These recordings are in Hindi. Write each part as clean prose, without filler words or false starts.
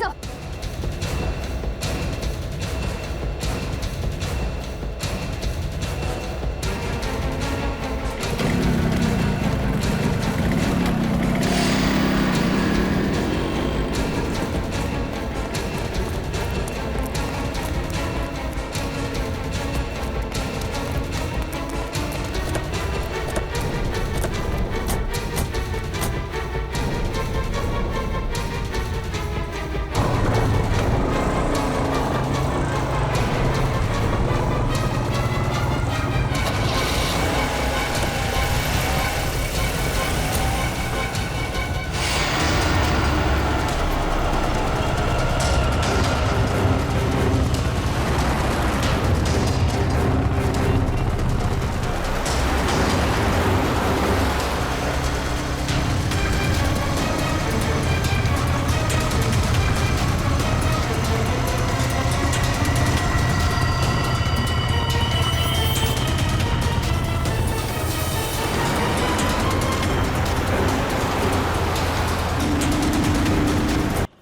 सब?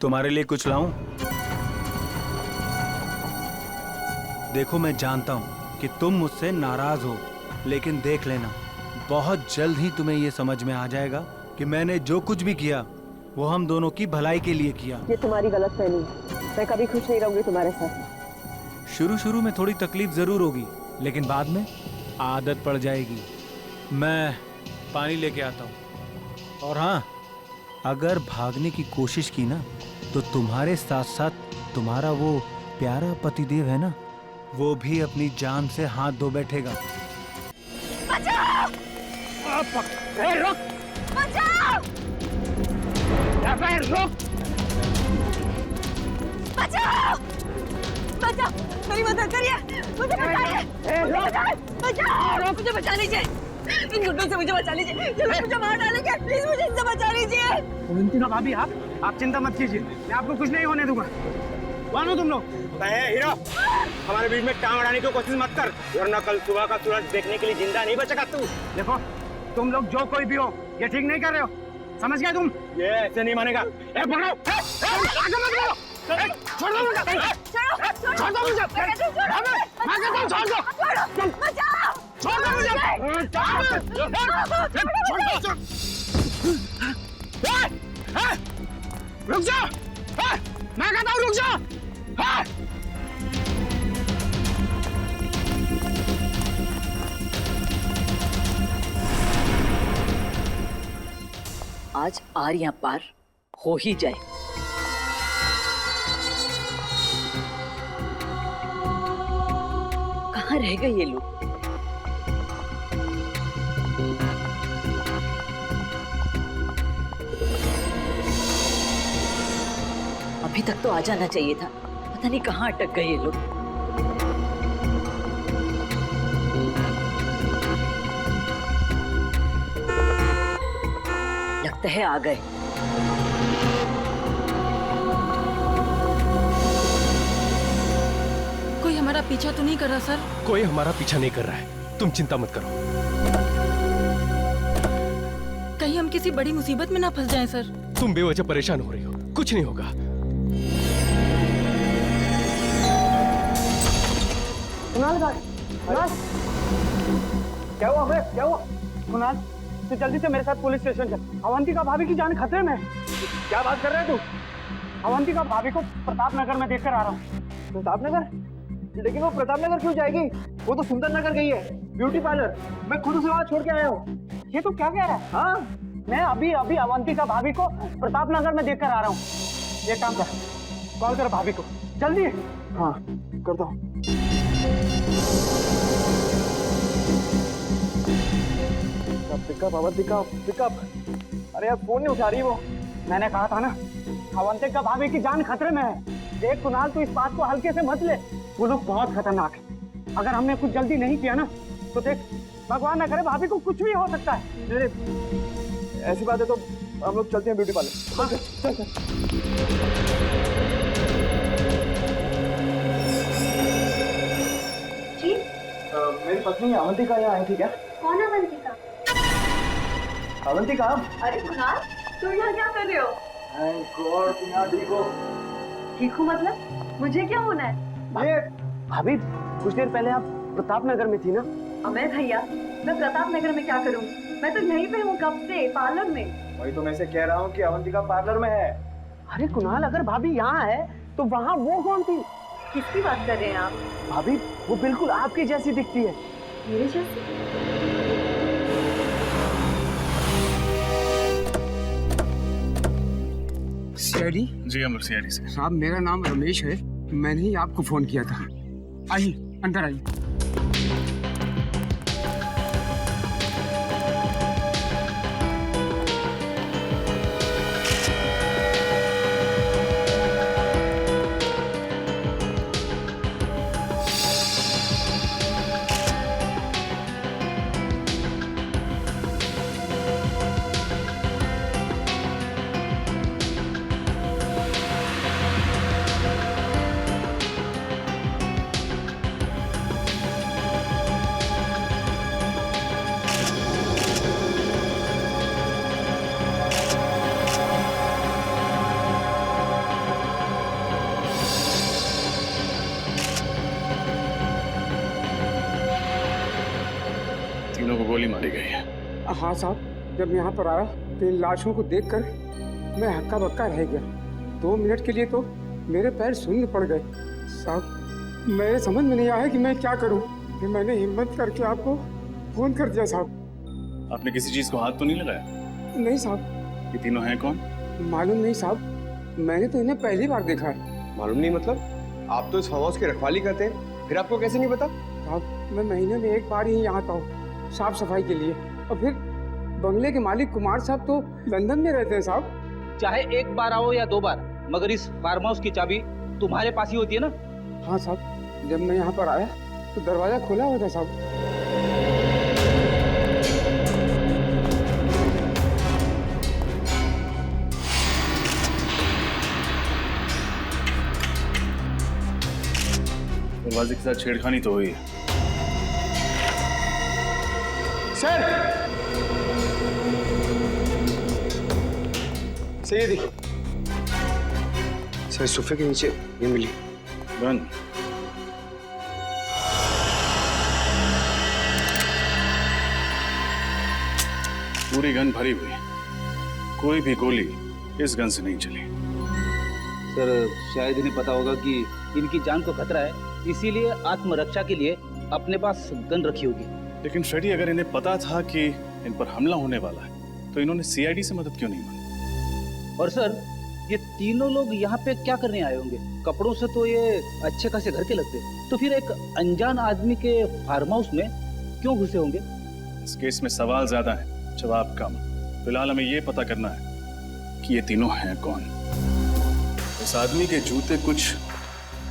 तुम्हारे लिए कुछ लाऊं? देखो, मैं जानता हूं कि तुम मुझसे नाराज हो, लेकिन देख लेना, बहुत जल्द ही तुम्हें यह समझ में आ जाएगा कि मैंने जो कुछ भी किया वो हम दोनों की भलाई के लिए किया। ये तुम्हारी गलतफहमी है। मैं कभी खुश नहीं रहूंगी तुम्हारे साथ। शुरू में थोड़ी तकलीफ जरूर होगी, लेकिन बाद में आदत पड़ जाएगी। मैं पानी लेके आता हूं। और हाँ, अगर भागने की कोशिश की ना, तो तुम्हारे साथ साथ तुम्हारा वो प्यारा पतिदेव है ना, वो भी अपनी जान से हाथ धो बैठेगा। बचाओ! रुक! बचाओ! रुक! बचाओ! बचाओ! मेरी मदद करिए, मुझे बचाइए! मुझे बचाइए! बचाओ! मुझे बचा लीजिए! इन गुंडों से मुझे बचा लीजिए! ये लोग मुझे मार डालेंगे! प्लीज मुझे इनसे बचा लीजिए! अवंतिका भाभी, आप चिंता मत कीजिए, मैं आपको कुछ नहीं होने दूंगा। कौन हो तुम लोग? हीरो, हमारे बीच में टांग अड़ाने की कोशिश मत कर, वरना कल सुबह का सूरज देखने के लिए जिंदा नहीं बचेगा तू। देखो, तुम लोग जो कोई भी हो, ये ठीक नहीं कर रहे हो, समझ गए तुम? ये ऐसे नहीं मानेगा। पकड़ो! आगे मत बढ़ो! छोड़ दो मुझे! छोड़ दो मुझे! मैं कहता हूँ छोड़ दो! बचाओ! छोड़ दो मुझे! रुक जाओ! मैं कहता हूँ रुक जाओ! आज आरियां पार हो ही जाए। कहाँ रह गए ये लोग? अभी तक तो आ जाना चाहिए था, पता नहीं कहाँ अटक गए ये लोग। लगता है आ गए। कोई हमारा पीछा तो नहीं कर रहा सर? कोई हमारा पीछा नहीं कर रहा है, तुम चिंता मत करो। कहीं हम किसी बड़ी मुसीबत में ना फंस जाएं सर। तुम बेवजह परेशान हो रही हो, कुछ नहीं होगा। कुणाल, क्या हुआ बे? क्या हुआ? कुणाल, तू जल्दी से मेरे साथ पुलिस स्टेशन चल। अवंतिका भाभी की जान खतरे में है। क्या बात कर रहे है तू? अवंतिका भाभी को प्रताप नगर में देखकर आ रहा हूँ। प्रताप नगर? लेकिन वो प्रताप नगर क्यों जाएगी? वो तो सुंदर नगर गई है, ब्यूटी पार्लर। मैं खुद उसे वहाँ छोड़ के आया हूँ। ये तो क्या कह रहा है? हाँ, मैं अभी अवंतिका भाभी को प्रताप नगर में देखकर आ रहा हूँ। ये काम कर, कॉल कर भाभी को जल्दी। हाँ, करता हूँ। Pickup Avantika, pickup. अरे यार, फोन नहीं उठा रही वो। मैंने कहा था ना, अवंतिका भाभी की जान खतरे में है। देख कुणाल, तू इस बात को हल्के से मत ले। वो लोग बहुत खतरनाक है। अगर हमने कुछ जल्दी नहीं किया ना, तो देख, भगवान ना करे, भाभी को कुछ भी हो सकता है। ऐसी बात है तो हम लोग चलते हैं ब्यूटी पार्लर। हाँ, चल चल। जी? मेरी पत्नी अवंतिका यहाँ आई थी क्या? कौन अवंतिका? अवंतिका? अरे कुणाल, तुम यहाँ क्या कर रहे हो? थैंक गॉड तुम यहाँ ठीक हो। ठीक हूँ मतलब? मुझे क्या होना है? ये भाभी कुछ देर पहले आप प्रताप नगर में थी ना? अमय भैया, मैं प्रताप नगर में क्या करूँ? मैं तो यहीं पे हूँ कब से, पार्लर में। वही तो मैं से कह रहा हूँ कि अवंतिका पार्लर में है। अरे कुणाल, अगर भाभी यहाँ है तो वहाँ वो कौन थी? किसकी बात कर रहे हैं आप? भाभी वो बिल्कुल आपकी जैसी दिखती है। मेरे जैसी? सीआईडी? जी हम लोग सीआईडी से। साहब मेरा नाम रमेश है, मैंने ही आपको फोन किया था। आइए अंदर आइए। तीनों को गोली मारी गई है। हाँ साहब, जब यहाँ पर आया तो इन लाशों को देखकर मैं हक्का बक्का रह गया। 2 मिनट के लिए तो मेरे पैर शून्य पड़ गए। साहब मेरे समझ में नहीं आया कि मैं क्या करूँ, फिर मैंने हिम्मत करके आपको फोन कर दिया साहब। आपने किसी चीज को हाथ तो नहीं लगाया? नहीं साहब। ये तीनों हैं कौन? मालूम नहीं साहब, मैंने तो इन्हें पहली बार देखा है। मालूम नहीं मतलब? आप तो इस फार्म हाउस की रखवाली करते हैं, फिर आपको कैसे नहीं पता? साहब मैं महीने में 1 बार ही यहाँ आता हूँ साफ सफाई के लिए, और फिर बंगले के मालिक कुमार साहब तो लंदन में रहते हैं साहब। चाहे 1 बार आओ या 2 बार, मगर इस फार्म हाउस की चाबी तुम्हारे पास ही होती है ना? हाँ साहब, जब मैं यहाँ पर आया तो दरवाजा खुला हुआ था साहब। दरवाजे के साथ छेड़खानी तो हुई है। सर ये देखिए सर, सोफे के नीचे ये मिली गन। पूरी गन भरी हुई, कोई भी गोली इस गन से नहीं चली। सर शायद इन्हें पता होगा कि इनकी जान को खतरा है, इसीलिए आत्मरक्षा के लिए अपने पास गन रखी होगी। लेकिन फ्रेडी, अगर इन्हें पता था कि इन पर हमला होने वाला है तो इन्होंने सीआईडी से मदद क्यों नहीं मांगी? और सर ये तीनों लोग यहाँ पे क्या करने आए होंगे? कपड़ों से तो ये अच्छे खासे घर के लगते, तो फिर एक अनजान आदमी के फार्म हाउस में क्यों घुसे होंगे? इस केस में सवाल ज्यादा है, जवाब कम। फिलहाल हमें ये पता करना है कि ये तीनों हैं कौन। इस आदमी के जूते कुछ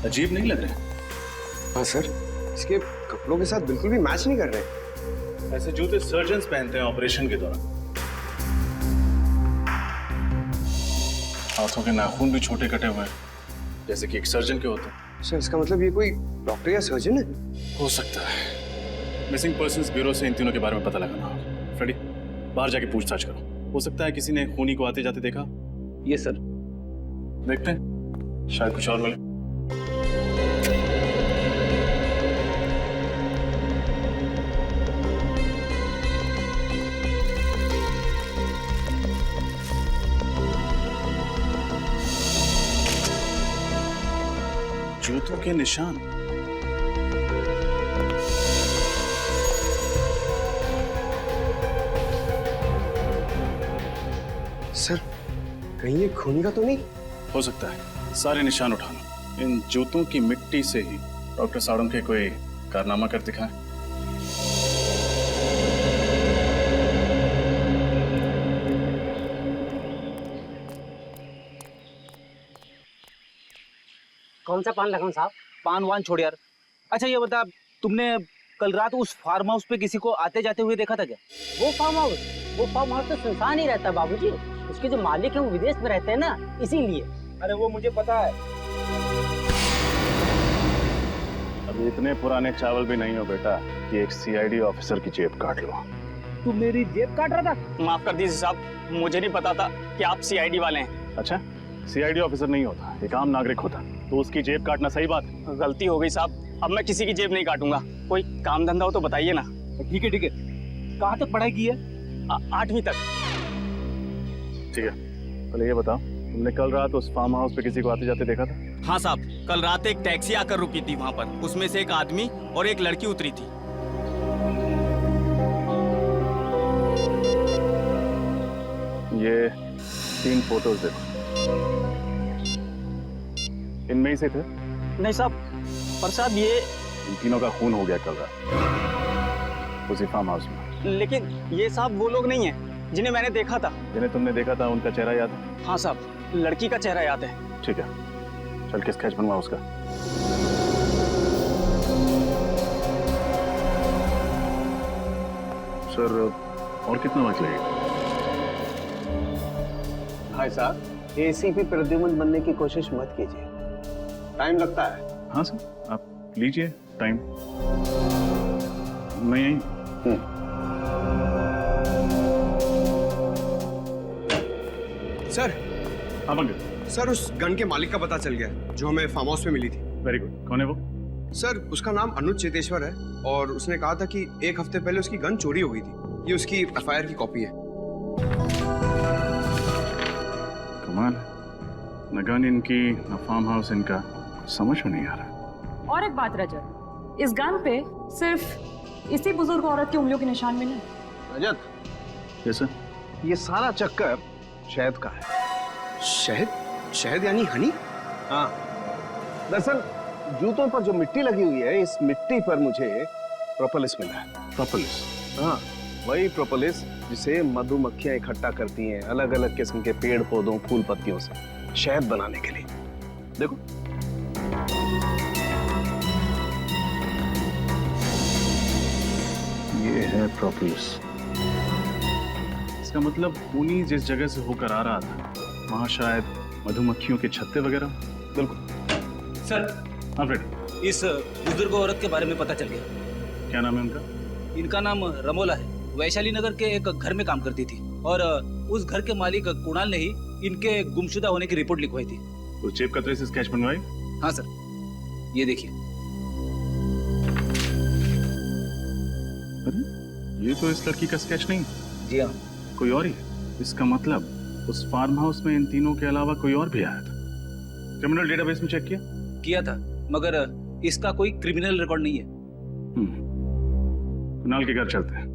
अजीब नहीं लग रहे? हाँ सर, इसके कपड़ों के साथ बिल्कुल भी मैच नहीं कर रहे। ऐसे जूते सर्जन्स पहनते हैं ऑपरेशन के दौरान। हाथों के नाखून भी छोटे कटे हुए हैं, जैसे कि एक सर्जन के होते हैं। सर इसका मतलब ये कोई डॉक्टर या सर्जन है? हो सकता है। मिसिंग पर्सन्स ब्यूरो से इन तीनों के बारे में पता लगाना होगा। फ्रेडी, बाहर जाके पूछताछ करो। हो सकता है किसी ने खूनी को आते जाते देखा। ये सर देखते हैं, शायद कुछ और मिले। जूतों के निशान। सर कहीं ये खूनी का तो नहीं? हो सकता है, सारे निशान उठा लो। इन जूतों की मिट्टी से ही डॉक्टर साळुंखे कोई कारनामा कर दिखाए। कौन सा पान लगाऊं साहब? पान वान छोड़ यार। अच्छा ये बता, तुमने कल रात उस फार्म हाउस पे किसी को आते जाते हुए देखा था क्या? वो फार्म हाउस तो सुनसान ही रहता है बाबूजी। उसके जो मालिक है वो विदेश में रहते हैं ना, इसीलिए। अरे वो मुझे पता है। अभी इतने पुराने चावल भी नहीं हो बेटा कि एक सीआईडी ऑफिसर की जेब काट लो। तू मेरी जेब काट रहा था? माफ कर दीजिए साहब, मुझे नहीं पता था कि आप सीआईडी वाले हैं। अच्छा, सीआईडी ऑफिसर नहीं होता, एक आम नागरिक होता, तो उसकी जेब काटना सही बात है। गलती हो गई साहब, अब मैं किसी की जेब नहीं काटूंगा। कोई काम धंधा हो तो बताइए ना। ठीक है, कहाँ तक पढ़ाई की है? 8वीं तक। ठीक है, पहले ये बताओ, तुमने कल रात उस फार्म हाउस पे किसी को आते जाते देखा था? हाँ साहब, कल रात एक टैक्सी आकर रुकी थी वहाँ पर, उसमें से एक आदमी और एक लड़की उतरी थी। ये 3 फोटोज देखो, इनमें ही से थे? नहीं साहब, पर साहब ये इन तीनों का खून हो गया कल रात उसी फार्म हाउस में। लेकिन ये साहब वो लोग नहीं है जिन्हें मैंने देखा था। जिन्हें तुमने देखा था उनका चेहरा याद है? हाँ साहब, लड़की का चेहरा याद है। ठीक है, चल के स्केच बनवा उसका। सर, और कितना वक्त लगेगा? भाई साहब, एसीपी प्रद्युमन बनने की कोशिश मत कीजिए, टाइम लगता है। हाँ सर, आप लीजिए टाइम। मैं यहीं। सर। हाँ पंकज। सर, उस गन के मालिक का पता चल गया जो हमें फार्म हाउस में मिली थी। Very good. कौन है वो? सर, उसका नाम अनुज चेतेश्वर है और उसने कहा था कि 1 हफ्ते पहले उसकी गन चोरी हो गई थी। ये उसकी एफआईआर की कॉपी है। कमाल है, न गन इनकी न फार्म हाउस इनका, समझ में नहीं आ रहा। और एक बात रजत, इस गन पे सिर्फ इसी बुजुर्ग औरत की उंगलियों के निशान मिले। रजत, कैसे? ये सारा चक्कर शहद का है। शहद? शहद यानी हनी? हाँ, दरअसल जूतों पर जो मिट्टी लगी हुई है, इस मिट्टी पर मुझे प्रोपोलिस मिला है। प्रोपोलिस? हाँ, वही प्रोपोलिस जिसे मधुमक्खियां इकट्ठा करती हैं अलग अलग किस्म के पेड़ पौधों फूल पत्तियों से शहद बनाने के लिए। देखो, ये है प्रोपोलिस। इसका मतलब खूनी जिस जगह से होकर आ रहा था वहां शायद मधुमक्खियों के छत्ते वगैरह। बिल्कुल सर। हाँ फ्रेड, इस बुजुर्ग औरत के बारे में पता चल गया। क्या नाम है उनका? इनका नाम रमोला है, वैशाली नगर के एक घर में काम करती थी और उस घर के मालिक कुणाल ने ही इनके गुमशुदा होने की रिपोर्ट लिखवाई थी। उस जेब कतरे से स्केच बनवाई? हाँ सर, ये देखिए। अरे, ये तो इस लड़की का स्केच नहीं। जी हाँ, कोई और ही है। इसका मतलब उस फार्म हाउस में इन तीनों के अलावा कोई और भी आया था। क्रिमिनल डेटाबेस में चेक किया था, मगर इसका कोई क्रिमिनल रिकॉर्ड नहीं है। कुणाल के घर चलते हैं,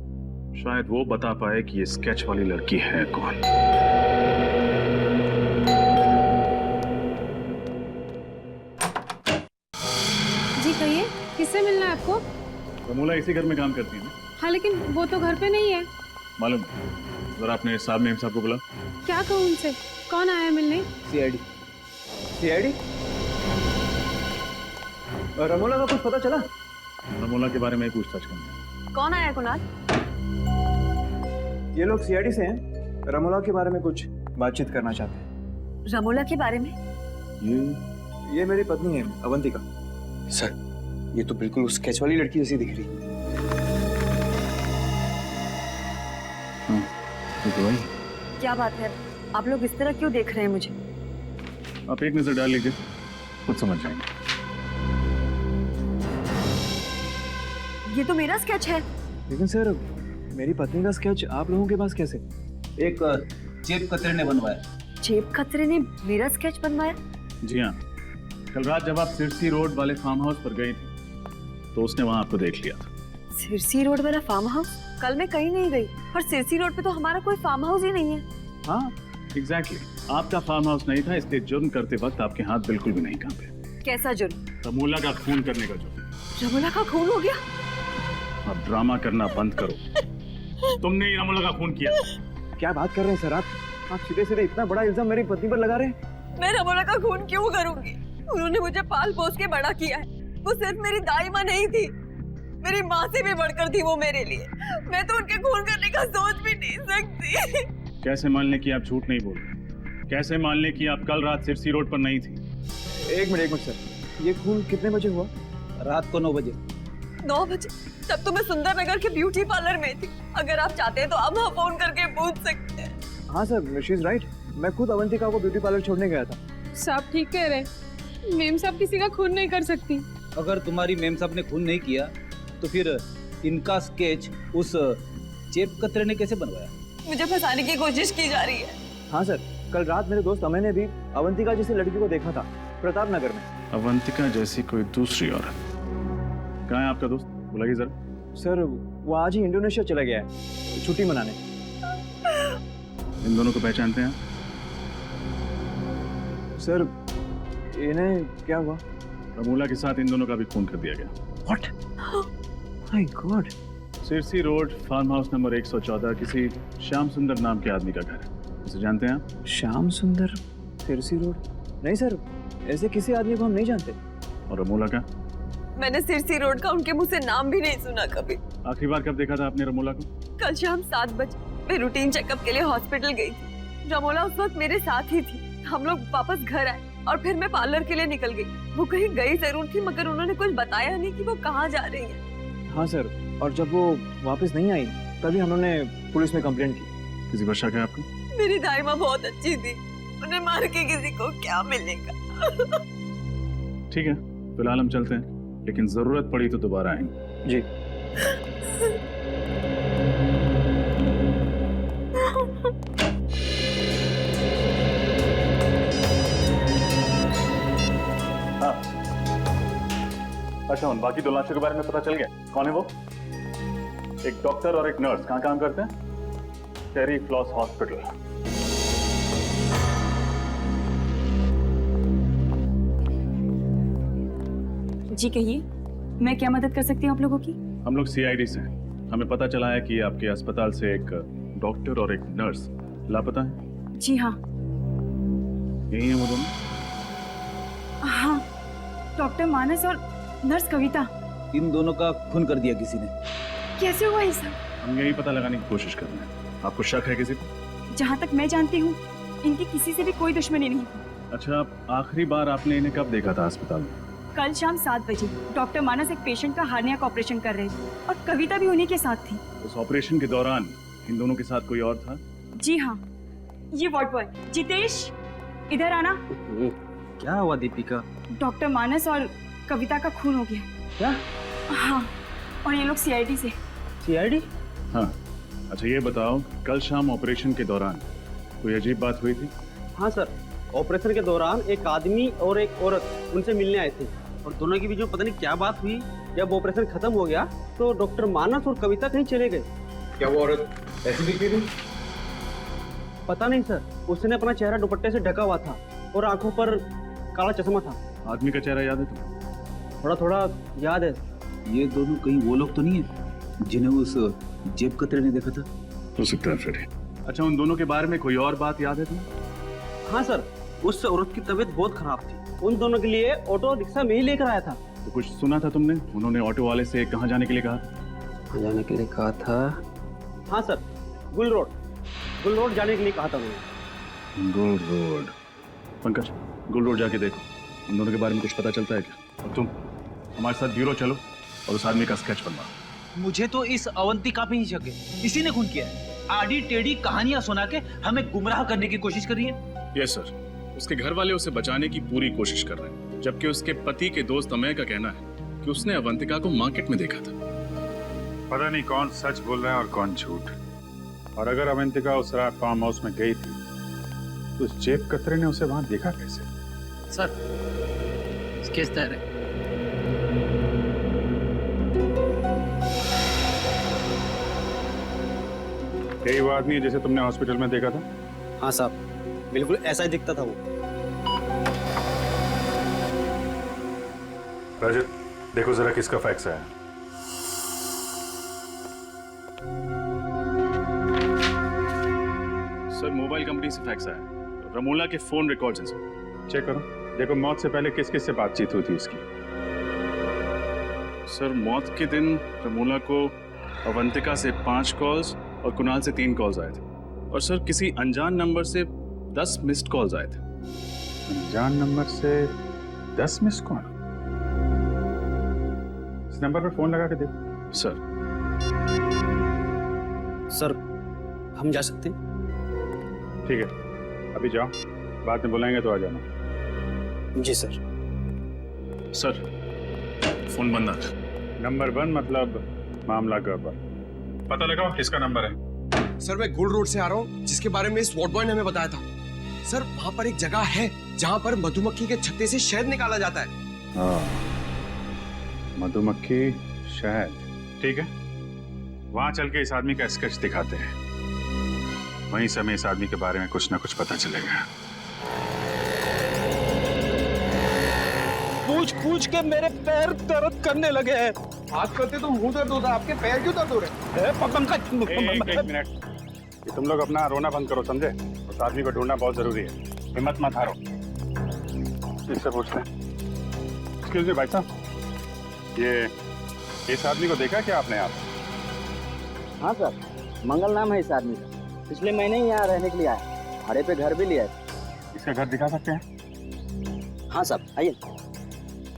शायद वो बता पाए कि ये स्केच वाली लड़की है कौन। जी कहिए, किससे मिलना है आपको? रमोला इसी घर में काम करती है ना? हाँ, लेकिन वो तो घर पे नहीं है। मालूम, जरा अपने साहब मेम साहब को बुला। क्या कहूँ उनसे? कौन आया मिलने? सीआईडी। सीआईडी? रमोला का कुछ पता चला? रमोला के बारे में पूछताछ करना। कौन आया कुणाल? ये लोग सीआईडी से हैं, रमोला के बारे में कुछ बातचीत करना चाहते हैं। रमोला के बारे में? ये मेरी पत्नी है, अवंतिका। सर, ये तो बिल्कुल उस स्केच वाली लड़की जैसी दिख रही। क्या बात है, आप लोग इस तरह क्यों देख रहे हैं मुझे? आप एक नजर डाल लीजिए, खुद समझ जाएंगे। ये तो मेरा स्केच है। लेकिन सर, मेरी पत्नी का स्केच आप लोगों के पास कैसे? एक जेब कतरे ने बनवाया। जेब कतरे ने मेरा स्केच बनवाया? जी हाँ, कल रात जब आप सिरसी रोड वाले फार्म हाउस पर गई थी तो उसने वहां आपको देख लिया था। सिरसी रोड वाला फार्म हाउस? कल मैं कहीं नहीं गई और सिरसी रोड पे तो हमारा कोई फार्म हाउस ही नहीं है। हाँ एग्जैक्टली, आपका फार्म हाउस नहीं था, इसलिए जुर्म करते वक्त आपके हाथ बिल्कुल भी नहीं कांपे। कैसा जुर्म? रमोला का खून करने का जुर्म। रमोला का खून हो गया? अब ड्रामा करना बंद करो, तुमने ही रमोला का खून किया। क्या बात कर रहे हैं सर आप सीधे सीधे इतना बड़ा इल्जाम मेरी पत्नी पर लगा रहे हैं। मैं रमोला का खून क्यों करूंगी? उन्होंने मुझे पाल पोस के बड़ा किया है। वो सिर्फ मेरी दाई माँ नहीं थी, मेरी माँ से भी बढ़कर थी वो मेरे लिए। मैं तो उनके खून करने का सोच भी नहीं सकती। कैसे मान लें कि आप झूठ नहीं बोल रहे? कैसे मान लें कि आप कल रात सिरसी रोड पर नहीं थी? एक मिनट सर, ये खून कितने बजे हुआ? रात को 9 बजे। 9 बजे? तब तो मैं सुंदर नगर के ब्यूटी पार्लर में थी। अगर आप चाहते हैं तो आप वहाँ फोन करके पूछ सकते हैं। हाँ सर, शी इज राइट। मैं खुद अवंतिका को ब्यूटी पार्लर छोड़ने गया था। साहब ठीक कह रहे, मेम साहब किसी का खून नहीं कर सकती। अगर तुम्हारी मेम साहब ने खून नहीं किया तो फिर इनका स्केच उस जेब कतरे ने कैसे बनवाया? मुझे फंसाने की कोशिश की जा रही है। हाँ सर, कल रात मेरे दोस्त अमय ने भी अवंतिका जैसी लड़की को देखा था प्रताप नगर में। अवंतिका जैसी कोई दूसरी औरत? कहाँ है आपका दोस्त? बुलाइए जरा। सर वो आज ही इंडोनेशिया चला गया है छुट्टी मनाने। इन दोनों को पहचानते हैं? सर इन्हें क्या हुआ? रमूला के साथ इन दोनों का भी खून कर दिया गया। What? My God! Sirsi road farm house number 114 किसी श्याम सुंदर नाम के आदमी का घर है। उसे जानते हैं आप? श्याम सुंदर, सिरसी रोड? नहीं सर, ऐसे किसी आदमी को हम नहीं जानते। और रमूला का? मैंने सिरसी रोड का उनके मुंह से नाम भी नहीं सुना कभी। आखिरी बार कब देखा था आपने रमूला को? कल शाम 7 बजे मैं रूटीन चेकअप के लिए हॉस्पिटल गई थी। रमोला उस वक्त मेरे साथ ही थी। हम लोग वापस घर आए और फिर मैं पार्लर के लिए निकल गई। वो कहीं गई जरूर थी मगर उन्होंने कुछ बताया नहीं कि वो कहाँ जा रही है। हाँ सर, और जब वो वापस नहीं आई तभी हमने पुलिस में कंप्लेंट की। किसी पर शक है आपको? मेरी दाई माँ बहुत अच्छी थी, उन्हें मार के किसी को क्या मिलेगा। ठीक है, फिलहाल हम चलते हैं, लेकिन जरूरत पड़ी तो दोबारा आएंगे। जी। अच्छा, उन बाकी 2 लाशों के बारे में पता चल गया? कौन है वो? एक डॉक्टर और एक नर्स। कहाँ काम करते हैं? टेरी फ्लॉस हॉस्पिटल। जी कहिए, मैं क्या मदद कर सकती हूँ आप लोगों की? हम लोग CID से हैं। हमें पता चला है कि आपके अस्पताल से एक डॉक्टर और एक नर्स लापता है। जी हाँ। यही है वो दोनों? हाँ, डॉक्टर मानस और नर्स कविता। इन दोनों का खून कर दिया किसी ने। कैसे हुआ ये सब? हम यही पता लगाने की कोशिश कर रहे हैं। आपको शक है किसी को? जहाँ तक मैं जानती हूँ इनकी किसी से भी कोई दुश्मनी नहीं थी। अच्छा, आखिरी बार आपने इन्हें कब देखा था अस्पताल में? कल शाम 7 बजे डॉक्टर मानस एक पेशेंट का हार्निया का ऑपरेशन कर रहे थे और कविता भी उन्हीं के साथ थी। उस ऑपरेशन के दौरान इन दोनों के साथ कोई और था? जी हाँ, ये वार्ड बॉय जितेश, इधर आना। क्या हुआ दीपिका? डॉक्टर मानस और कविता का खून हो गया। क्या? हाँ, और ये लोग CID से। CID? हाँ। अच्छा ये बताओ, कल शाम ऑपरेशन के दौरान कोई अजीब बात हुई थी? हाँ सर, ऑपरेशन के दौरान एक आदमी और एक औरत उनसे मिलने आए थे और दोनों के बीच में पता नहीं क्या बात हुई। जब ऑपरेशन खत्म हो गया तो डॉक्टर मानस और कविता कहीं चले गए। क्या वो औरत ऐसी दिखती थी? पता नहीं सर, उसने अपना चेहरा दुपट्टे से ढका हुआ था और आंखों पर काला चश्मा था। आदमी का चेहरा याद है तुम्हें? थोड़ा थोड़ा याद है। ये दोनों कहीं वो लोग तो नहीं है जिन्हें उस जेब कतरे ने देखा था? हो सकता है फ्रेडी। अच्छा, उन दोनों के बारे में कोई और बात याद है तुम्हें? हाँ सर, उस औरत की तबीयत बहुत खराब थी। उन दोनों के लिए ऑटो रिक्शा में ही लेकर आया था। तो कुछ सुना था तुमने? उन्होंने ऑटो वाले से कहाँ जाने के लिए कहा? कहाँ जाने के लिए कहा था? हाँ सर, गुल रोड जाने के लिए कहा था उन्होंने। गुल रोड। पंकज, गुल रोड जाके देखो, इन दोनों के बारे में कुछ पता चलता है क्या? और तुम हमारे साथ ब्यूरो चलो और उस आदमी का स्केच बनवाओ। मुझे तो इस अवंतिका पे ही शक है। इसी ने खून किया है। आड़ी टेढ़ी कहानियां सुना के हमें गुमराह करने की कोशिश कर रही है। यस सर, उसके घर वाले उसे बचाने की पूरी कोशिश कर रहे हैं, जबकि उसके पति के दोस्त अमय का कहना है कि उसने अवंतिका को मार्केट में देखा था। पता नहीं कौन सच बोल रहा है और कौन झूठ। और अगर अवंतिका उस रात फार्म हाउस में गई थी तो उस जेब कतरे ने उसे वहां देखा कैसे? सर, स्केच तैयार है। यही वो आदमी है जिसे तुमने हॉस्पिटल में देखा था? हाँ साहब, बिल्कुल ऐसा ही दिखता था वो। रजत, देखो जरा किसका फैक्स आया। सर, मोबाइल कंपनी से फैक्स आया। रमूला के फोन रिकॉर्ड्स हैं सर। चेक करो, देखो मौत से पहले किस किस से बातचीत हुई थी उसकी। सर, मौत के दिन रमूला को अवंतिका से 5 कॉल्स और कुणाल से 3 कॉल्स आए थे। और सर, किसी अनजान नंबर से 10 मिस्ड कॉल्स आए थे। अनजान नंबर से 10 मिस कॉल? इस नंबर पर फोन लगा के देखो। सर, हम जा सकते हैं? ठीक है, अभी जाओ, बाद में बुलाएंगे तो आ जाना। जी सर। सर फोन बंद आ रहा। नंबर 1 मतलब मामला गड़बड़। पता लगाओ किसका नंबर है। सर मैं गोल्ड रोड से आ रहा हूँ, जिसके बारे में इस वॉर्ड बॉय ने हमें बताया था। सर वहां पर एक जगह है जहां पर मधुमक्खी के छत्ते से शहद निकाला जाता है। हाँ, मधुमक्खी शहद, ठीक है। वहां चल के इस आदमी का स्केच दिखाते हैं, वहीं से हमें इस आदमी के बारे में कुछ ना कुछ पता चलेगा। पूछ पूछ के मेरे पैर दर्द करने लगे हैं। बात करते तो मुंह दर्द होता है, आपके पैर क्यों दर्द हो रहे हैं? एक मिनट, ये तुम लोग अपना रोना बंद करो, समझे? उस आदमी को ढूंढना बहुत जरूरी है। हिम्मत मत हारो। इससे पूछते हैं। एक्सक्यूज मी भाई साहब, ये इस आदमी को देखा क्या आपने? आप? हाँ सर, मंगल नाम है इस आदमी का। पिछले महीने ही यहाँ रहने के लिए आया, भाड़े पे घर भी लिया है। इसका घर दिखा सकते हैं? हाँ साहब, आइए।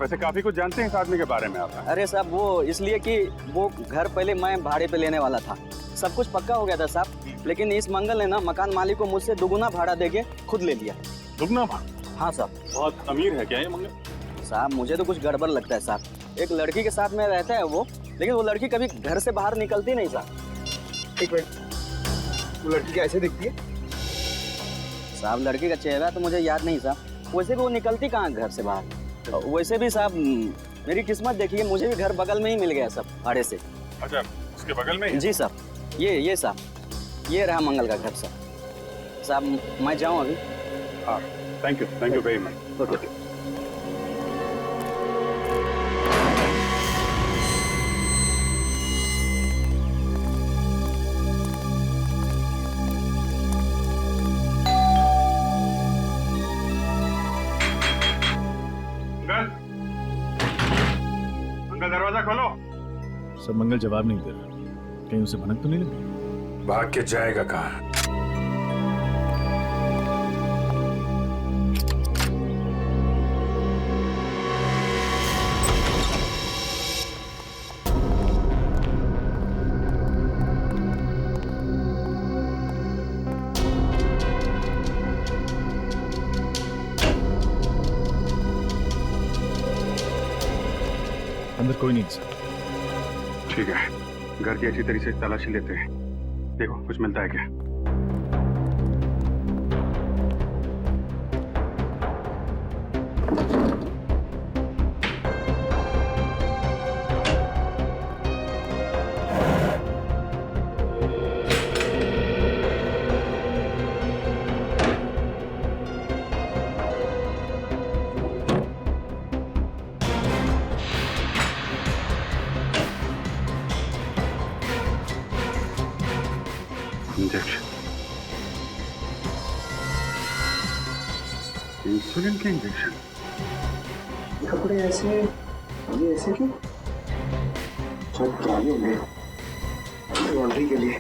वैसे काफी कुछ जानते हैं इस आदमी के बारे में आप? अरे साहब, वो इसलिए कि वो घर पहले मैं भाड़े पे लेने वाला था, सब कुछ पक्का हो गया था साहब, लेकिन इस मंगल ने ना मकान मालिक को मुझसे दुगुना भाड़ा देके खुद ले लिया। दुगुना भाड़ा? हाँ साहब। बहुत अमीर है क्या ये मंगल? साहब मुझे तो कुछ गड़बड़ लगता है साहब। एक लड़की के साथ में रहता है वो, लेकिन वो लड़की कभी घर से बाहर निकलती नहीं साहब। एक मिनट, वो लड़की कैसे दिखती है? साहब लड़की का चेहरा तो मुझे याद नहीं साहब, वैसे भी वो निकलती कहाँ घर से बाहर। वैसे भी साहब मेरी किस्मत देखिए, मुझे भी घर बगल में ही मिल गया सब भाड़े से। अच्छा, उसके बगल में ही? जी साहब, ये साहब, ये रहा मंगल का घर साहब। साहब मैं जाऊँ अभी? हाँ, thank you very much. Okay. Uncle दरवाजा खोलो। सब मंगल जवाब नहीं दे रहा, कहीं उसे भनक तो नहीं लगी? भाग के जाएगा कहाँ? अंदर कोई नहीं सर। ठीक है, घर की अच्छी तरीके से तलाशी लेते हैं, देखो कुछ मिलता है क्या। इंसुलिन के इंजेक्शन। कपड़े ऐसे, ये ऐसे क्यों? शायद पुराने होंगे, लॉन्ड्री के लिए।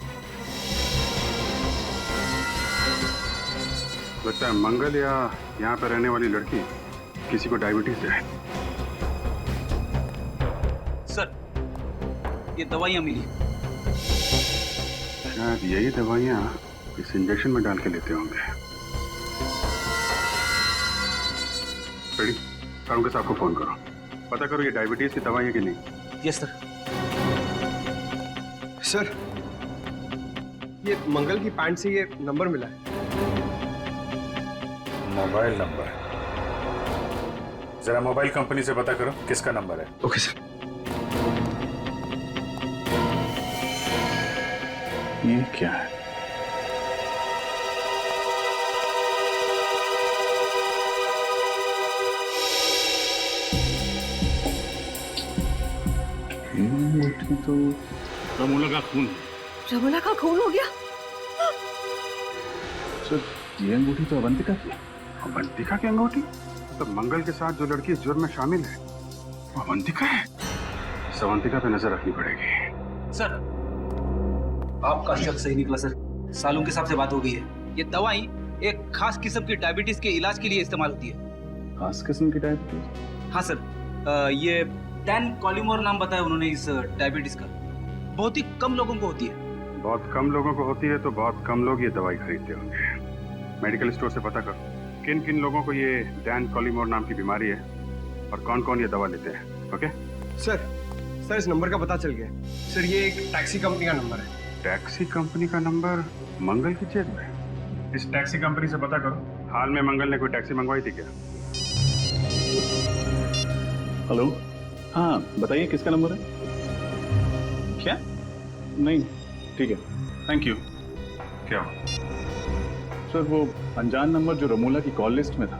लगता है मंगल या यहाँ पर रहने वाली लड़की किसी को डायबिटीज है। सर ये दवाइयाँ मिली, शायद यही दवाइयाँ इस इंजेक्शन में डाल के लेते होंगे। रेडी, अरुण साहब को फोन करो, पता करो ये डायबिटीज की दवाई है कि नहीं। Yes sir. सर ये मंगल की पैंट से ये नंबर मिला है। Mobile number? जरा मोबाइल कंपनी से पता करो किसका नंबर है। Okay sir. ये क्या है? तो रमोला का खून। रमोला का खून हो गया? सर ये अंगूठी तो अवंतिका की। अवंतिका की अंगूठी? तो मंगल के साथ जो लड़की इस जुर्म में शामिल है वो अवंतिका है। इस अवंतिका पे नजर रखनी पड़ेगी। सर आपका शक सही निकला सर, सालून के साहब से बात हो गई है। ये दवाई एक खास किस्म की डायबिटीज के इलाज के लिए इस्तेमाल होती है। खास किस्म की डायबिटीज? हाँ सर, ये टैन कॉलिमोर नाम बताया उन्होंने इस डायबिटीज का। बहुत ही कम लोगों को होती है। बहुत कम लोगों को होती है तो बहुत कम लोग ये दवाई खरीदते होंगे। मेडिकल स्टोर से पता करो किन किन लोगों को ये डैन कॉलीमोर नाम की बीमारी है और कौन कौन ये दवा लेते हैं। ओके सर इस नंबर का पता चल गया। सर ये एक टैक्सी कंपनी का नंबर है। टैक्सी कंपनी का नंबर मंगल की जेब में। इस टैक्सी कंपनी से पता करो हाल में मंगल ने कोई टैक्सी मंगवाई थी क्या। हेलो, हाँ बताइए किसका नंबर है। क्या? नहीं, ठीक है, थैंक यू। क्या हुआ? सर वो अनजान नंबर जो रमोला की कॉल लिस्ट में था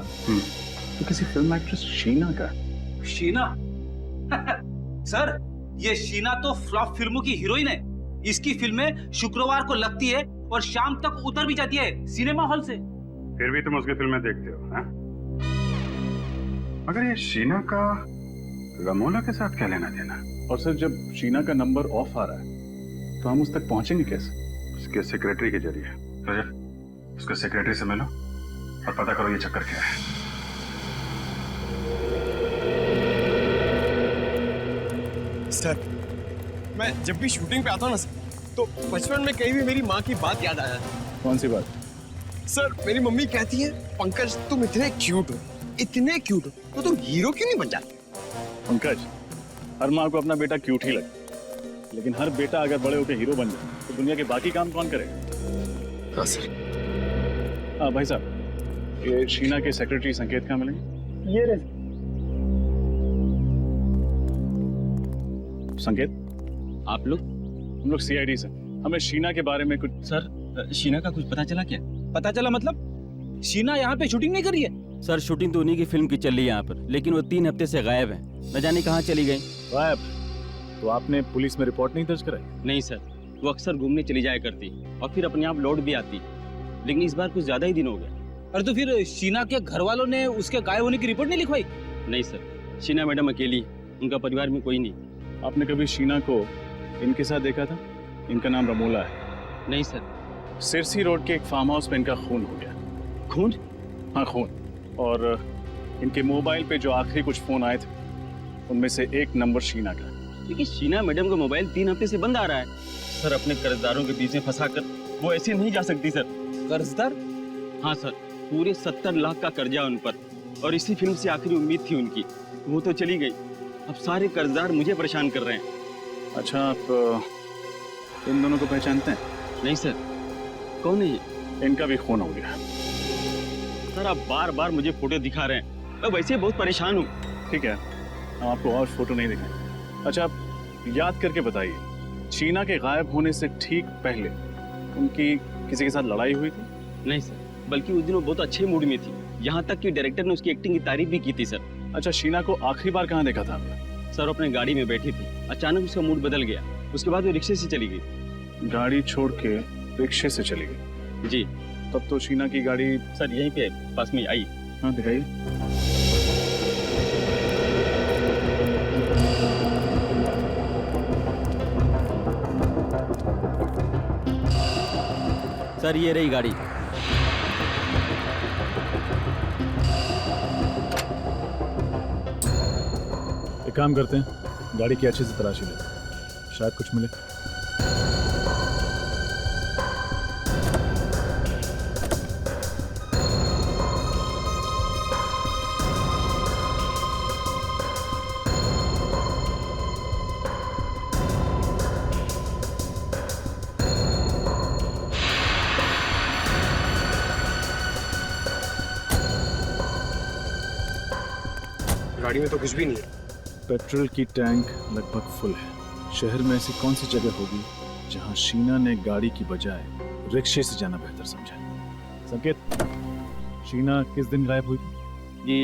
तो किसी फिल्म एक्ट्रेस शीना का। शीना? सर ये शीना तो फ्लॉप फिल्मों की हीरोइन है। इसकी फिल्में शुक्रवार को लगती है और शाम तक उतर भी जाती है सिनेमा हॉल से। फिर भी तुम उसकी फिल्में देखते हो हाँ? मगर ये शीना का रमोला के साथ क्या लेना देना? और सर जब शीना का नंबर ऑफ आ रहा है तो हम उस तक पहुंचेंगे कैसे? उसके सेक्रेटरी के जरिए। रजत, उसके सेक्रेटरी से मिलो और पता करो ये चक्कर क्या है। सर मैं जब भी शूटिंग पे आता हूँ ना सर, तो बचपन में कहीं भी मेरी माँ की बात याद आ जाती है। कौन सी बात? सर मेरी मम्मी कहती है पंकज तुम इतने क्यूट हो, इतने क्यूट हो, तो तुम हीरो क्यों नहीं बन जाते? पंकज, हर माँ को अपना बेटा क्यूट ही लगता, लेकिन हर बेटा अगर बड़े होकर हीरो बन जाए तो दुनिया के बाकी काम कौन करेगा? हाँ सर। हाँ भाई साहब, ये शीना के सेक्रेटरी संकेत कहाँ मिलेंगे? ये रहे। संकेत, आप लोग? हम लोग सीआईडी से। हमें शीना के बारे में कुछ। सर शीना का कुछ पता चला क्या? पता चला मतलब? शीना यहाँ पे शूटिंग नहीं कर रही है? सर शूटिंग तो उन्हीं की फिल्म की चल रही है यहाँ पर, लेकिन वो 3 हफ्ते से गायब है। न जाने कहाँ चली गई। गायब? तो आपने पुलिस में रिपोर्ट नहीं दर्ज कराई? नहीं सर, वो अक्सर घूमने चली जाया करती और फिर अपने आप लौट भी आती, लेकिन इस बार कुछ ज्यादा ही दिन हो गया। अरे तो फिर शीना के घर वालों ने उसके गायब होने की रिपोर्ट नहीं लिखवाई? नहीं सर, शीना मैडम अकेली है, उनका परिवार में कोई नहीं। आपने कभी शीना को इनके साथ देखा था? इनका नाम रमोला है। नहीं सर। सिरसी रोड के एक फार्म हाउस में इनका खून हो गया। खून? हाँ खून। और इनके मोबाइल पे जो आखिरी कुछ फोन आए थे उनमें से एक नंबर शीना का। लेकिन शीना मैडम का मोबाइल 3 हफ्ते से बंद आ रहा है। सर अपने कर्जदारों के बीच में फंसा कर वो ऐसे नहीं जा सकती सर। कर्जदार? हाँ सर, पूरे 70 लाख का कर्जा उन पर, और इसी फिल्म से आखिरी उम्मीद थी उनकी, वो तो चली गई। अब सारे कर्जदार मुझे परेशान कर रहे हैं। अच्छा, आप इन दोनों को पहचानते हैं? नहीं सर। कौन है ये? इनका भी खून हो गया। सर आप बार बार मुझे फोटो दिखा रहे हैं, मैं वैसे बहुत परेशान हूँ। ठीक है, हम आपको और फोटो नहीं दिखाएंगे। अच्छा आप याद करके बताइए, शीना के गायब होने से ठीक पहले उनकी किसी के साथ लड़ाई हुई थी? नहीं सर, बल्कि उस दिन वो बहुत अच्छे मूड में थी, यहाँ तक कि डायरेक्टर ने उसकी एक्टिंग की तारीफ भी की थी सर। अच्छा, शीना को आखिरी बार कहाँ देखा था आपने? सर अपने गाड़ी में बैठी थी, अचानक उसका मूड बदल गया, उसके बाद वो रिक्शे से चली गई। गाड़ी छोड़ के रिक्शे से चली गई? जी। तब तो शीना की गाड़ी सर यहीं पे पास में आई। हाँ दिखाइए। सर ये रही गाड़ी। एक काम करते हैं, गाड़ी की अच्छे से तलाशी लेते हैं, शायद कुछ मिले। गाड़ी में तो कुछ भी नहीं है। पेट्रोल की टैंक लगभग फुल है। शहर में ऐसी कौन सी जगह होगी जहां शीना ने गाड़ी की बजाय रिक्शे से जाना बेहतर समझा? संकेत, शीना किस दिन गायब हुई थी? जी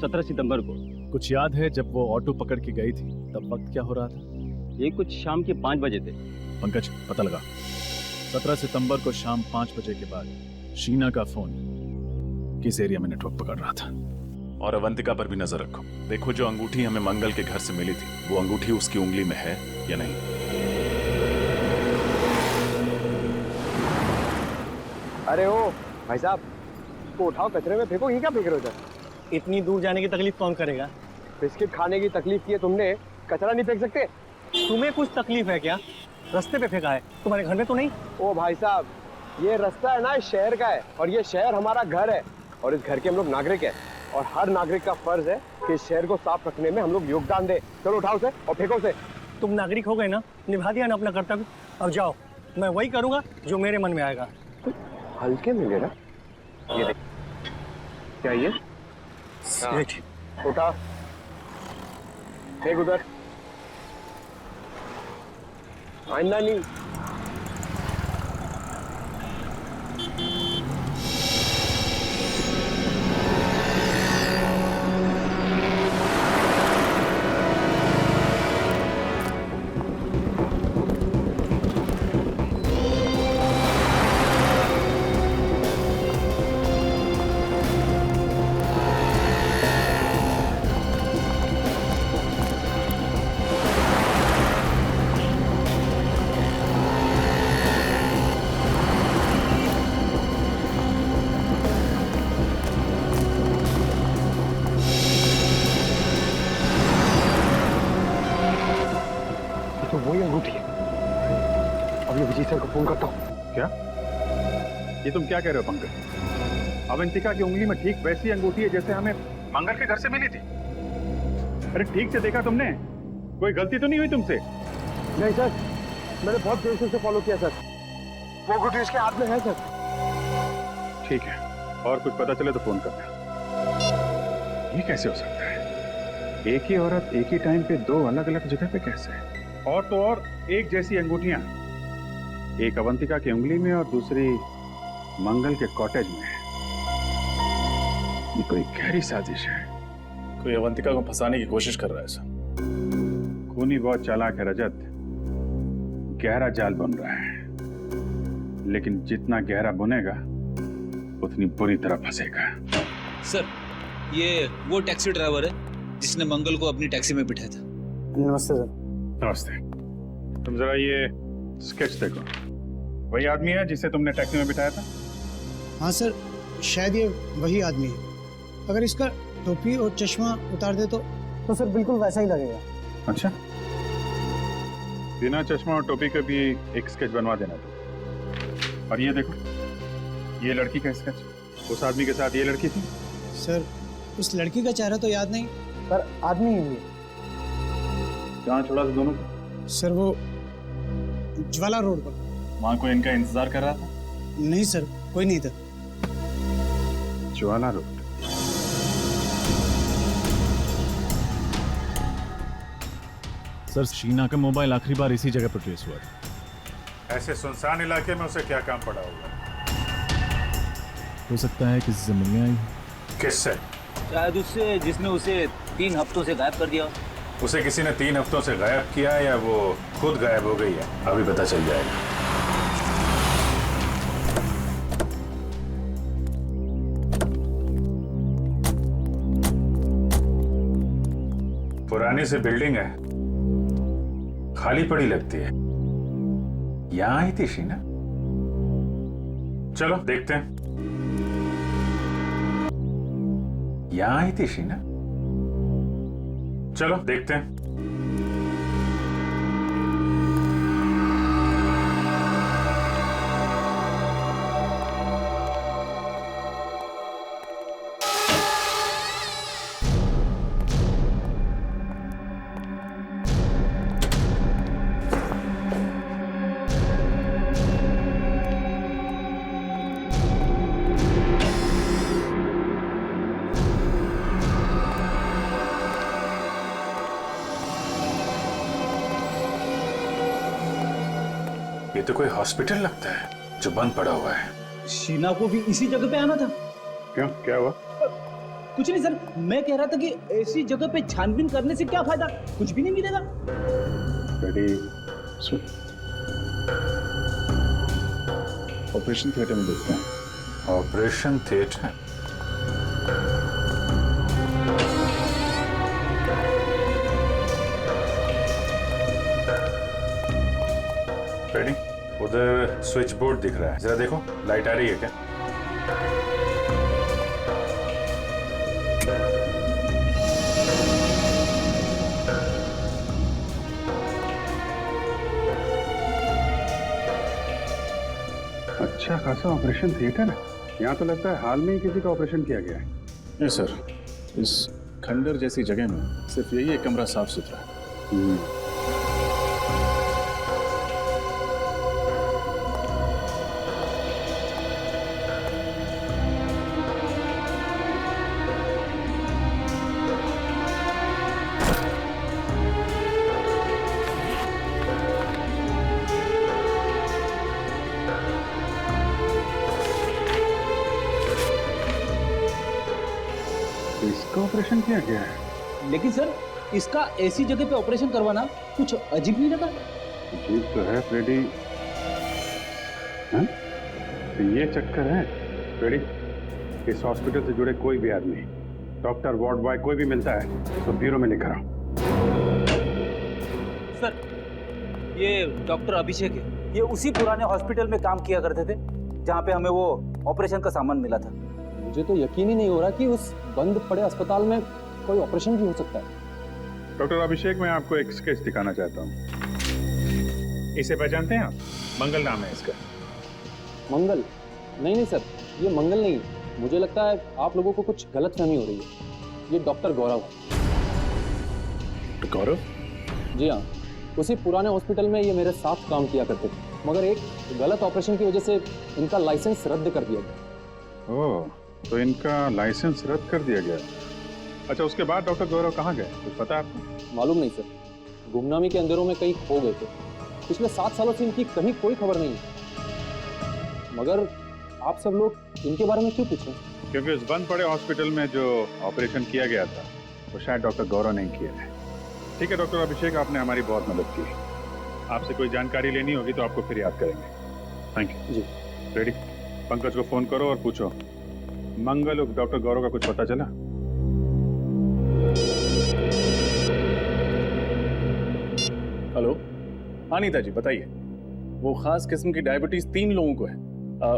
17 सितंबर को। कुछ याद है जब वो ऑटो पकड़ के गई थी तब वक्त क्या हो रहा था? ये कुछ शाम के 5 बजे थे। पंकज पता लगा। 17 सितंबर को शाम 5 बजे के बाद शीना का फोन किस एरिया में नेटवर्क पकड़ रहा था? और अवंतिका पर भी नजर रखो। देखो जो अंगूठी हमें मंगल के घर से मिली थी, वो अंगूठी उसकी उंगली में है या नहीं। अरे ओ भाई साहब, को उठाओ, कचरे में फेंको, ये क्या फेंक रहे हो? इतनी दूर जाने की तकलीफ कौन करेगा? बिस्किट खाने की तकलीफ की है तुमने, कचरा नहीं फेंक सकते? तुम्हें कुछ तकलीफ है क्या? रास्ते पे फेंका है, तुम्हारे घर में तो नहीं? ओ भाई साहब, ये रास्ता है ना, शहर का है, और ये शहर हमारा घर है। और इस घर के हम लोग नागरिक हैं और हर नागरिक का फर्ज है कि इस शहर को साफ रखने में हम लोग योगदान दें। चलो उठाओ उसे और फेंको उसे। तुम नागरिक हो गए ना, निभा दिया ना अपना कर्तव्य, अब जाओ। मैं वही करूंगा जो मेरे मन में आएगा। हल्के में ले रहा, ये देख क्या ये उठा फेंक उधर, आइंदा नहीं। तो वही अंगूठी है। अब ये विजय सर को फोन करता हूँ। क्या ये तुम क्या कह रहे हो पंकज? अवंतिका की उंगली में ठीक वैसी अंगूठी है जैसे हमें मंगल के घर से मिली थी। अरे ठीक से देखा तुमने? कोई गलती तो नहीं हुई तुमसे? नहीं सर, मैंने बहुत देर से उसे फॉलो किया सर। वो अंगूठी उसके हाथ में है सर। ठीक है, और कुछ पता चले तो फोन करना। ये कैसे हो सकता है? एक ही औरत एक ही टाइम पे दो अलग अलग जगह पे कैसे? और तो और एक जैसी अंगूठियां, एक अवंतिका की उंगली में और दूसरी मंगल के कॉटेज में। ये कोई गहरी साजिश है। कोई अवंतिका को फंसाने की कोशिश कर रहा है सर। खूनी बहुत चालाक है रजत, गहरा जाल बुन रहा है, लेकिन जितना गहरा बुनेगा उतनी बुरी तरह फंसेगा। सर, ये वो टैक्सी ड्राइवर है जिसने मंगल को अपनी टैक्सी में बिठाया था। नमस्ते सर। नमस्ते। तुम जरा ये स्केच देखो, वही आदमी है जिसे तुमने टैक्सी में बिठाया था? हाँ सर, शायद ये वही आदमी है। अगर इसका टोपी और चश्मा उतार दे तो सर बिल्कुल वैसा ही लगेगा। अच्छा, बिना चश्मा और टोपी के भी एक स्केच बनवा देना तो। और ये देखो, ये लड़की का स्केच। उस आदमी के साथ ये लड़की थी? सर, उस लड़की का चेहरा तो याद नहीं, पर आदमी ही है। कहाँ छोड़ा था दोनों को? सर, वो ज्वाला रोड पर। वहाँ कोई इनका इंतजार कर रहा था? नहीं सर, कोई नहीं था। ज्वाला रोड। सर, शीना का मोबाइल आखिरी बार इसी जगह पर ट्रेस हुआ था। ऐसे सुनसान इलाके में उसे क्या काम पड़ा होगा? हो सकता है किसी से मिलने आई। किससे? शायद उससे जिसने उसे 3 हफ्तों से गायब कर दिया। उसे किसी ने 3 हफ्तों से गायब किया या वो खुद गायब हो गई है, अभी पता चल जाएगा। पुरानी सी बिल्डिंग है, खाली पड़ी लगती है। यहां आई थी शीना? चलो देखते हैं। यहां आई थी शीना? चलो देखते हैं। ये तो कोई हॉस्पिटल लगता है जो बंद पड़ा हुआ है। शीना को भी इसी जगह पे आना था। क्यों, क्या हुआ? कुछ नहीं सर, मैं कह रहा था कि ऐसी जगह पे छानबीन करने से क्या फायदा, कुछ भी नहीं मिलेगा। ऑपरेशन थिएटर में देखते हैं। Operation theatre? रेडी? उधर स्विच बोर्ड दिख रहा है, जरा देखो लाइट आ रही है क्या? अच्छा खासा ऑपरेशन थिएटर है। यहाँ तो लगता है हाल में ही किसी का ऑपरेशन किया गया है। नहीं सर, इस खंडर जैसी जगह में सिर्फ यही एक कमरा साफ सुथरा है। इसका ऑपरेशन किया गया है। लेकिन सर, इसका ऐसी जगह पे ऑपरेशन करवाना कुछ अजीब नहीं लगा? अजीब तो है फ्रेडी। हाँ? तो ये चक्कर है फ्रेडी, इस हॉस्पिटल से जुड़े कोई भी आदमी, डॉक्टर, वार्ड बॉय, कोई भी मिलता है तो ब्यूरो में लेकर आओ। सर, ये डॉक्टर अभिषेक है। ये उसी पुराने हॉस्पिटल में काम किया करते थे जहाँ पे हमें वो ऑपरेशन का सामान मिला था। मुझे तो यकीन ही नहीं हो रहा कि उस बंद पड़े अस्पताल में कोई ऑपरेशन भी हो सकता है। डॉक्टर अभिषेक, मैं आपको एक स्केच दिखाना चाहता हूँ। इसे पहचानते हैं आप? मंगल नाम है इसका। मंगल? नहीं सर, ये मंगल नहीं है। मुझे लगता है आप लोगों को कुछ गलतफहमी हो रही है। ये डॉक्टर गौरव है। गौरव? जी हाँ, उसी पुराने हॉस्पिटल में ये मेरे साथ काम किया करते थे, मगर एक गलत ऑपरेशन की वजह से इनका लाइसेंस रद्द कर दिया गया। ओह, तो इनका लाइसेंस रद्द कर दिया गया। अच्छा, उसके बाद डॉक्टर गौरव कहाँ गए, कुछ पता है आपको? मालूम नहीं सर, गुमनामी के अंधेरों में कहीं खो गए थे। पिछले 7 सालों से इनकी कहीं कोई खबर नहीं है। मगर आप सब लोग इनके बारे में क्यों पूछ रहे हैं? क्योंकि उस बंद पड़े हॉस्पिटल में जो ऑपरेशन किया गया था वो शायद डॉक्टर गौरव नहीं किया है। ठीक है डॉक्टर अभिषेक, आपने हमारी बहुत मदद की। आपसे कोई जानकारी लेनी होगी तो आपको फिर याद करेंगे। Thank you ji. Ready, Pankaj को फोन करो और पूछो मंगल और डॉक्टर गौरव का कुछ पता चला? हेलो, अनीता जी बताइए। वो खास किस्म की डायबिटीज 3 लोगों को है।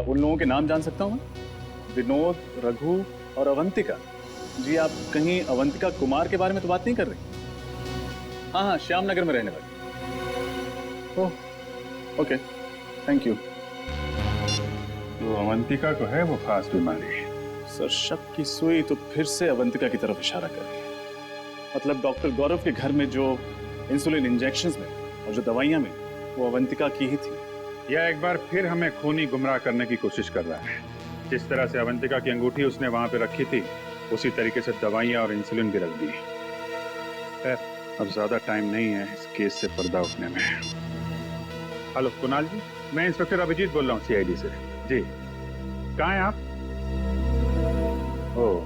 उन लोगों के नाम जान सकता हूँ? विनोद, रघु और अवंतिका। जी, आप कहीं अवंतिका कुमार के बारे में तो बात नहीं कर रही? हाँ हाँ, श्याम नगर में रहने वाली। Oh okay, thank you. तो अवंतिका को है वो खास बीमारी? सर, शक की सुई तो फिर से अवंतिका की तरफ इशारा कर रही है। मतलब डॉक्टर गौरव के घर में जो इंसुलिन इंजेक्शंस में और जो दवाइयां में, वो अवंतिका की ही थी। यह एक बार फिर हमें खूनी गुमराह करने की कोशिश कर रहा है। जिस तरह से अवंतिका की अंगूठी उसने वहां पे रखी थी, उसी तरीके से दवाइयां और इंसुलिन भी रख दी। अब ज्यादा टाइम नहीं है इस केस से पर्दा उठने में। हेलो कुणाल जी, मैं इंस्पेक्टर अभिजीत बोल रहा हूँ CID से। जी, कहाँ हैं आप? ओह,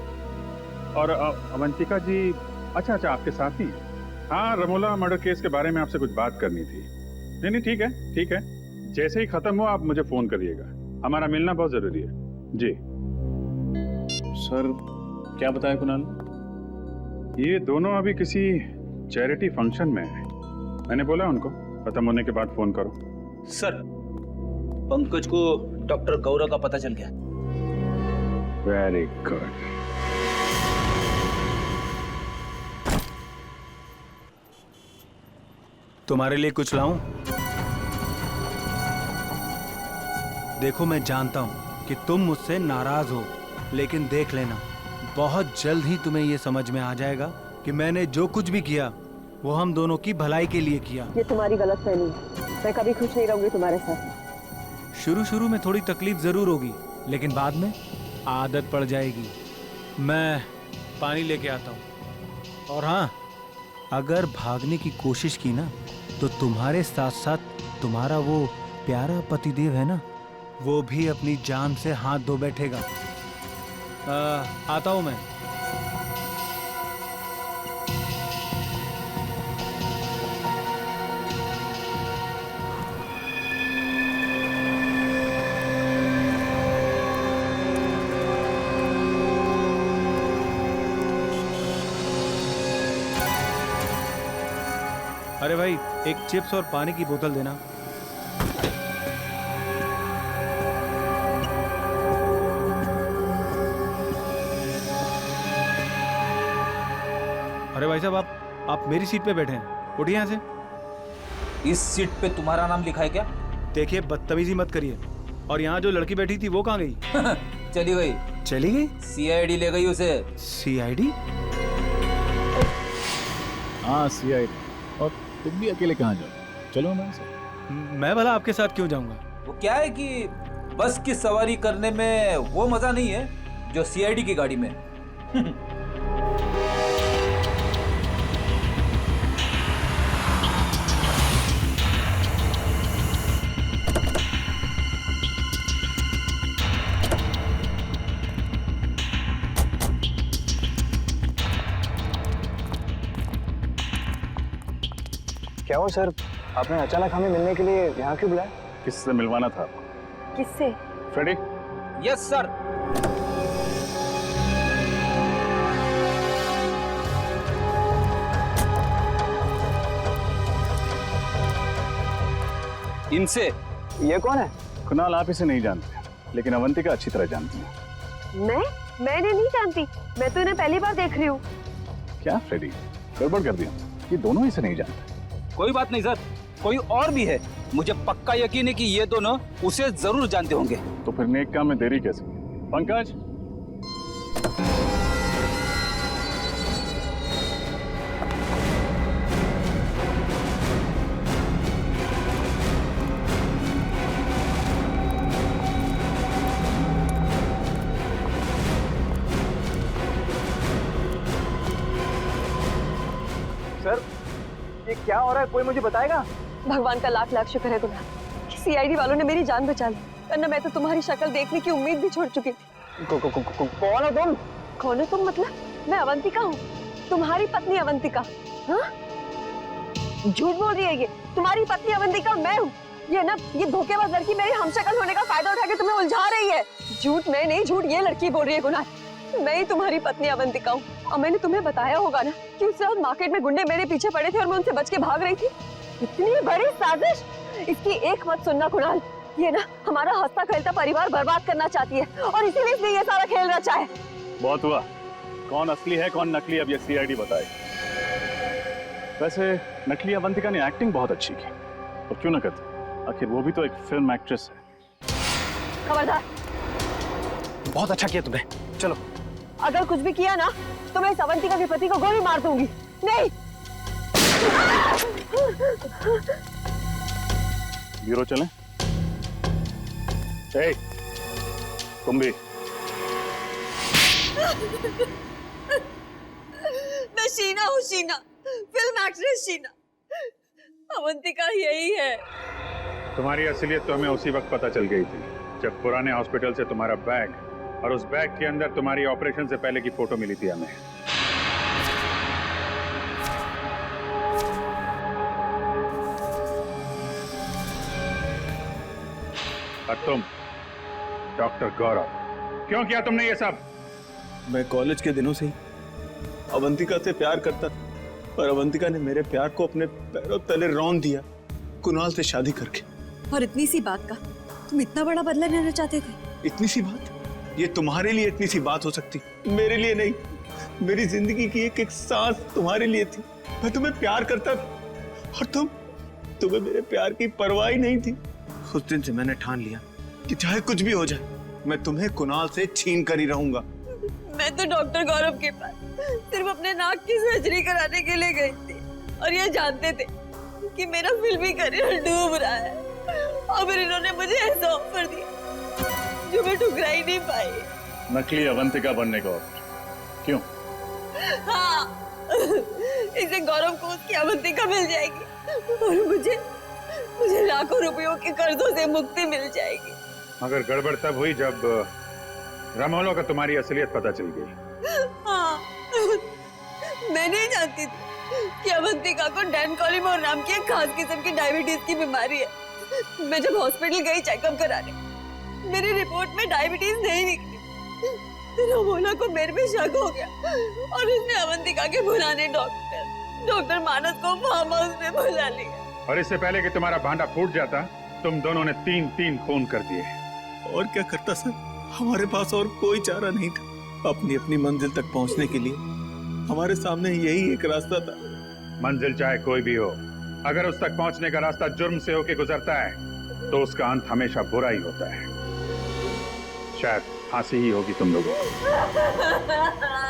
और अवंतिका जी, अच्छा आपके साथी? हाँ, रमोला मर्डर केस के बारे में आपसे कुछ बात करनी थी। नहीं ठीक है, ठीक है। जैसे ही खत्म हो आप मुझे फोन करिएगा, हमारा मिलना बहुत जरूरी है। जी सर, क्या बताया कुणाल? ये दोनों अभी किसी चैरिटी फंक्शन में है। मैंने बोला उनको खत्म होने के बाद फोन करो। सर, पंकज को डॉक्टर गौरव का पता चल गया। Very good. तुम्हारे लिए कुछ लाऊं? देखो, मैं जानता हूं कि तुम मुझसे नाराज हो, लेकिन देख लेना, बहुत जल्द ही तुम्हें यह समझ में आ जाएगा कि मैंने जो कुछ भी किया वो हम दोनों की भलाई के लिए किया। ये तुम्हारी गलतफहमी है। मैं कभी खुश नहीं रहूंगी तुम्हारे साथ। शुरू में थोड़ी तकलीफ जरूर होगी, लेकिन बाद में आदत पड़ जाएगी। मैं पानी लेके आता हूँ। और हाँ, अगर भागने की कोशिश की ना, तो तुम्हारे साथ साथ तुम्हारा वो प्यारा पतिदेव है ना, वो भी अपनी जान से हाथ धो बैठेगा। आता हूं मैं। अरे भाई, एक चिप्स और पानी की बोतल देना। अरे भाई साहब, आप मेरी सीट पे बैठे हैं, उठिए यहाँ से। इस सीट पे तुम्हारा नाम लिखा है क्या? देखिए, बदतमीजी मत करिए। और यहाँ जो लड़की बैठी थी वो कहाँ गई? चली गई। चली गई? सीआईडी ले गई उसे। सीआईडी? हाँ सीआईडी। और तुम भी अकेले कहाँ जाओ? चलो हमारे साथ। मैं भला आपके साथ क्यों जाऊंगा? वो क्या है कि बस की सवारी करने में वो मजा नहीं है जो सीआईडी की गाड़ी में। क्या हो सर, आपने अचानक हमें मिलने के लिए यहाँ क्यों बुलाया? किससे मिलवाना था? किससे? फ्रेडी? Yes sir. इनसे। ये कौन है? कुणाल आप इसे नहीं जानते, लेकिन अवंतिका अच्छी तरह जानती है। मैं इन्हें नहीं जानती। मैं तो इन्हें पहली बार देख रही हूँ। क्या फ्रेडी, गड़बड़ कर दिया? ये दोनों इसे नहीं जानते। कोई बात नहीं सर, कोई और भी है। मुझे पक्का यकीन है कि ये दोनों उसे जरूर जानते होंगे। तो फिर नेक काम में देरी कैसे? पंकज, सर ये क्या हो रहा है, कोई मुझे बताएगा? भगवान का लाख लाख शुक्र है गुना, सीआईडी वालों ने मेरी जान बचा ली, वरना मैं तो तुम्हारी शक्ल देखने की उम्मीद भी छोड़ चुकी थी। कौन हो तुम? कौन हो तुम मतलब? मैं अवंतिका हूँ, तुम्हारी पत्नी अवंतिका। हाँ? झूठ बोल रही है ये, तुम्हारी पत्नी अवंतिका मैं हूँ। ये धोखेबाज लड़की मेरी हमशक्ल होने का फायदा उठा के तुम्हें उलझा रही है। झूठ मैं नहीं, झूठ ये लड़की बोल रही है गुना। मैं ही तुम्हारी पत्नी अवंतिका हूँ, और मैंने तुम्हें बताया होगा ना कि उस रात मार्केट में गुंडे मेरे पीछे पड़े थे और मैं उनसे बच के भाग रही थी। इतनी बड़ी साजिश, इसकी एक मत सुनना कुणाल। ये ना हमारा हंसता खेलता परिवार बर्बाद करना चाहती है, और इसीलिए इसने ये सारा खेल रचा है। बहुत हुआ, कौन असली है कौन नकली अब ये सीआईडी बताए। वैसे नकली अवंतिका ने एक्टिंग बहुत अच्छी की, और क्यों ना करती, आखिर वो भी तो एक फिल्म एक्ट्रेस है। खबरदार, बहुत अच्छा किया तुमने। चलो, अगर कुछ भी किया ना तो मैं इस अवंतिका के पति को गोली मार दूंगी। नहीं। ब्यूरो चलें? ए, तुम भी। मैं शीना हूँ, शीना, फिल्म एक्ट्रेस शीना। अवंतिका यही है। तुम्हारी असलियत तो हमें उसी वक्त पता चल गई थी जब पुराने हॉस्पिटल से तुम्हारा बैग और उस बैग के अंदर तुम्हारी ऑपरेशन से पहले की फोटो मिली थी हमें। और तुम डॉक्टर गौरव, क्यों किया तुमने ये सब? मैं कॉलेज के दिनों से ही अवंतिका से प्यार करता था, पर अवंतिका ने मेरे प्यार को अपने पैरों तले रौंद दिया, कुणाल से शादी करके। और इतनी सी बात का तुम इतना बड़ा बदला लेना चाहते थे? इतनी सी बात? ये तुम्हारे लिए इतनी सी बात हो सकती, मेरे लिए नहीं। मेरी जिंदगी की एक एक सांस तुम्हारे लिए थी। मैं तुम्हें प्यार करता था, और तुम्हें मेरे प्यार की परवाह ही नहीं थी। उस दिन से मैंने ठान लिया कि चाहे कुछ भी हो जाए, मैं तुम्हें कुणाल से छीन कर ही रहूंगा। मैं तो डॉक्टर गौरव के पास सिर्फ अपने नाक की सर्जरी कराने के लिए गई थी, और ये जानते थे कि मेरा फिल्मी करियर डूब रहा है, और फिर इन्होंने मुझे ऐसा ऑफर दिया जो मैं ठुकरा ही नहीं पाई। नकली अवंतिका बनने का ऑफर? क्यों? हाँ, इसे गौरव को उसकी अवंतिका मिल जाएगी, और मुझे लाखों रुपयों के कर्जों से मुक्ति मिल जाएगी। मगर गड़बड़ तब हुई जब रामोलो का तुम्हारी असलियत पता चल गई। हाँ, मैं नहीं जानती थी कि अवंतिका को डैनकोलिमोर नाम की एक खास किस्म की डायबिटीज की बीमारी है। मैं जब हॉस्पिटल गई चेकअप कराने, मेरी रिपोर्ट में डायबिटीज नहीं निकली। रामोला को मेरे पे शक हो गया, और उसने अवंतिका के पुराने डॉक्टर मानस को फार्म हाउस में बुला लिया। और इससे पहले कि तुम्हारा भांडा फूट जाता, तुम दोनों ने 3 खून कर दिए। और क्या करता सर, हमारे पास और कोई चारा नहीं था। अपनी अपनी मंजिल तक पहुंचने के लिए हमारे सामने यही एक रास्ता था। मंजिल चाहे कोई भी हो, अगर उस तक पहुंचने का रास्ता जुर्म से होके गुजरता है तो उसका अंत हमेशा बुरा ही होता है। शायद फांसी ही होगी तुम लोगों को।